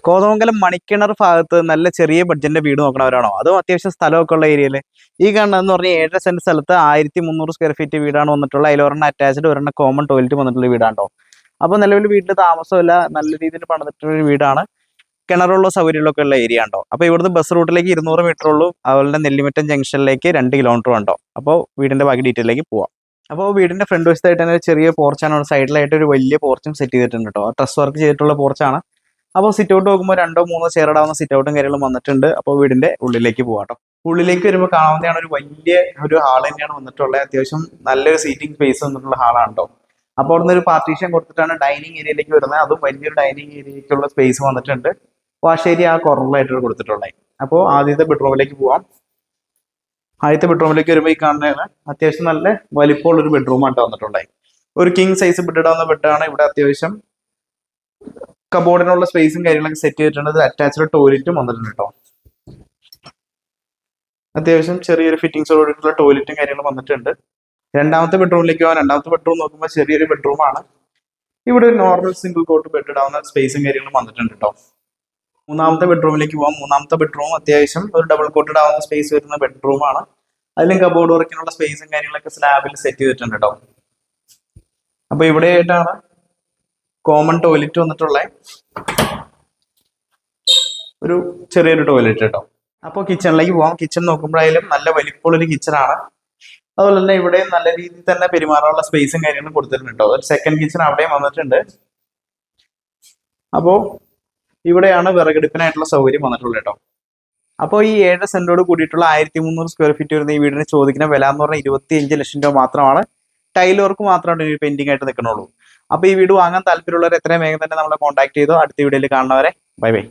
കോതമംഗലം മണിക്കിണർ ഭാഗത്ത് നല്ല ചെറിയ ബഡ്ജറ്റിന്റെ വീട് നോക്കണവരാണോ? അതും അത്യാവശ്യം സ്ഥലമൊക്കെ ഉള്ള ഏരിയയിൽ ഈ കാണുന്നതെന്ന് പറഞ്ഞാൽ 7 സെന്റ് സ്ഥലത്ത് 1300 സ്ക്വയർ ഫീറ്റ് വീടാണ് വന്നിട്ടുള്ള. അതിൽ ഒരെണ്ണം അറ്റാച്ച്ഡ്, ഒരെണ്ണം കോമൺ ടോയ്ലറ്റ് വന്നിട്ടുള്ള വീടാണോ. അപ്പോൾ നിലവിൽ വീട്ടിൽ താമസമില്ല, നല്ല രീതിയിൽ പണിതിട്ടുള്ള ഒരു വീടാണ്. കിണറുള്ള സൗകര്യങ്ങളൊക്കെ ഉള്ള ഏരിയ ഉണ്ടോ. അപ്പോൾ ഇവിടുന്ന് ബസ് റൂട്ടിലേക്ക് 200 മീറ്റർ ഉള്ളൂ. അതുപോലെ നെല്ലിമറ്റം ജംഗ്ഷനിലേക്ക് 2 കിലോമീറ്റർ ഉണ്ടോ. അപ്പോൾ വീടിന്റെ ബാക്കി ഡീറ്റെയിലേക്ക് പോവാം. അപ്പോൾ വീടിന്റെ ഫ്രണ്ട് വശത്തായിട്ട് തന്നെ ഒരു ചെറിയ പോർച്ചാണ്, സൈഡിലായിട്ട് ഒരു വലിയ പോർച്ചും സെറ്റ് ചെയ്തിട്ടുണ്ട് കേട്ടോ. ട്രസ് വർക്ക് ചെയ്തിട്ടുള്ള പോർച്ചാണ്. അപ്പോൾ സിറ്റ് ഔട്ട് നോക്കുമ്പോൾ 2-3 ചെയർ ഇടാവുന്ന സിറ്റ് ഔട്ടും കാര്യങ്ങളും വന്നിട്ടുണ്ട്. അപ്പോൾ വീടിന്റെ ഉള്ളിലേക്ക് പോകാം കേട്ടോ. ഉള്ളിലേക്ക് വരുമ്പോൾ കാണാവുന്നതാണ് ഒരു ഹാൾ തന്നെയാണ് വന്നിട്ടുള്ളത്. അത്യാവശ്യം നല്ലൊരു സീറ്റിംഗ് സ്പേസ് വന്നിട്ടുള്ള ഹാളാണ് കേട്ടോ. അപ്പോൾ അവിടുന്ന് ഒരു പാർട്ടീഷൻ കൊടുത്തിട്ടാണ് ഡൈനിങ് ഏരിയയിലേക്ക് വരുന്നത്. അതും വലിയൊരു ഡൈനിങ് ഏരിയയ്ക്കുള്ള സ്പേസ് വന്നിട്ടുണ്ട്. വാഷ് ഏരിയ ആ കോർണറിലായിട്ടാണ് കൊടുത്തിട്ടുള്ളത്. അപ്പോൾ ആദ്യത്തെ ബെഡ്റൂമിലേക്ക് പോവാം. ആദ്യത്തെ ബെഡ്റൂമിലേക്ക് വരുമ്പോൾ ഈ കാണുന്നതാണ് അത്യാവശ്യം നല്ല വലിപ്പമുള്ളൊരു ബെഡ്റൂമാണ് വന്നിട്ടുള്ളത്. ഒരു കിങ് സൈസ് ബെഡ് ഇടാവുന്ന ബെഡാണ്. ഇവിടെ അത്യാവശ്യം കബോർഡിനുള്ള സ്പേസും കാര്യങ്ങളൊക്കെ സെറ്റ് ചെയ്തിട്ടുണ്ട്. അറ്റാച്ച്ഡ് ടോയ്ലറ്റും വന്നിട്ടുണ്ട് കേട്ടോ. അത്യാവശ്യം ചെറിയൊരു ഫിറ്റിംഗ്സോടുള്ള ടോയ്ലറ്റും കാര്യങ്ങളും വന്നിട്ടുണ്ട്. രണ്ടാമത്തെ ബെഡ്റൂമിലേക്ക് പോകാം. രണ്ടാമത്തെ ബെഡ്റൂം നോക്കുമ്പോൾ ചെറിയൊരു ബെഡ്റൂമാണ്. ഇവിടെ ഒരു നോർമൽ സിംഗിൾ കോട്ട് ബെഡ് ഇടാവുന്ന സ്പേസും കാര്യങ്ങളും വന്നിട്ടുണ്ട് കേട്ടോ. മൂന്നാമത്തെ ബെഡ്റൂമിലേക്ക് പോകാം. മൂന്നാമത്തെ ബെഡ്റൂം അത്യാവശ്യം ഒരു ഡബിൾ കോട്ട് ഇടാവുന്ന സ്പേസ് വരുന്ന ബെഡ്റൂമാണ്. അതിലും കബോർഡ് വർക്കിനുള്ള സ്പേസും കാര്യങ്ങളൊക്കെ സ്ലാബിൽ സെറ്റ് ചെയ്തിട്ടുണ്ട് കേട്ടോ. അപ്പൊ ഇവിടെ ആയിട്ടാണ് കോമൺ ടോയ്ലറ്റ് വന്നിട്ടുള്ള ഒരു ചെറിയൊരു ടോയ്ലറ്റ് കേട്ടോ. അപ്പോൾ കിച്ചണിലേക്ക് പോകാം. കിച്ചൺ നോക്കുമ്പോഴായാലും നല്ല വലിപ്പമുള്ളൊരു കിച്ചണാണ്. അതുപോലെ തന്നെ ഇവിടെ നല്ല രീതിയിൽ തന്നെ പെരുമാറാനുള്ള സ്പേസും കാര്യങ്ങളും കൊടുത്തിട്ടുണ്ട് കേട്ടോ. ഒരു സെക്കൻഡ് കിച്ചൺ അവിടെയും വന്നിട്ടുണ്ട്. അപ്പോൾ ഇവിടെയാണ് വിറകെടുപ്പിനായിട്ടുള്ള സൗകര്യം വന്നിട്ടുള്ളത് കേട്ടോ. അപ്പോൾ ഈ 7 സെന്റോട് കൂടിയിട്ടുള്ള 1300 സ്ക്വയർ ഫീറ്റ് വരുന്ന ഈ വീടിന് ചോദിക്കുന്ന വില എന്ന് പറഞ്ഞാൽ 25 ലക്ഷം രൂപ മാത്രമാണ്. ടൈൽ വർക്ക് മാത്രമാണ് ഈ പെൻഡിങ് ആയിട്ട് നിൽക്കണുള്ളൂ. അപ്പോൾ ഈ വീട് വാങ്ങാൻ താല്പര്യമുള്ളവർ എത്രയും വേഗം തന്നെ നമ്മളെ കോൺടാക്ട് ചെയ്തോ. അടുത്ത വീഡിയോയിൽ കാണുന്നവരെ ബൈ ബൈ.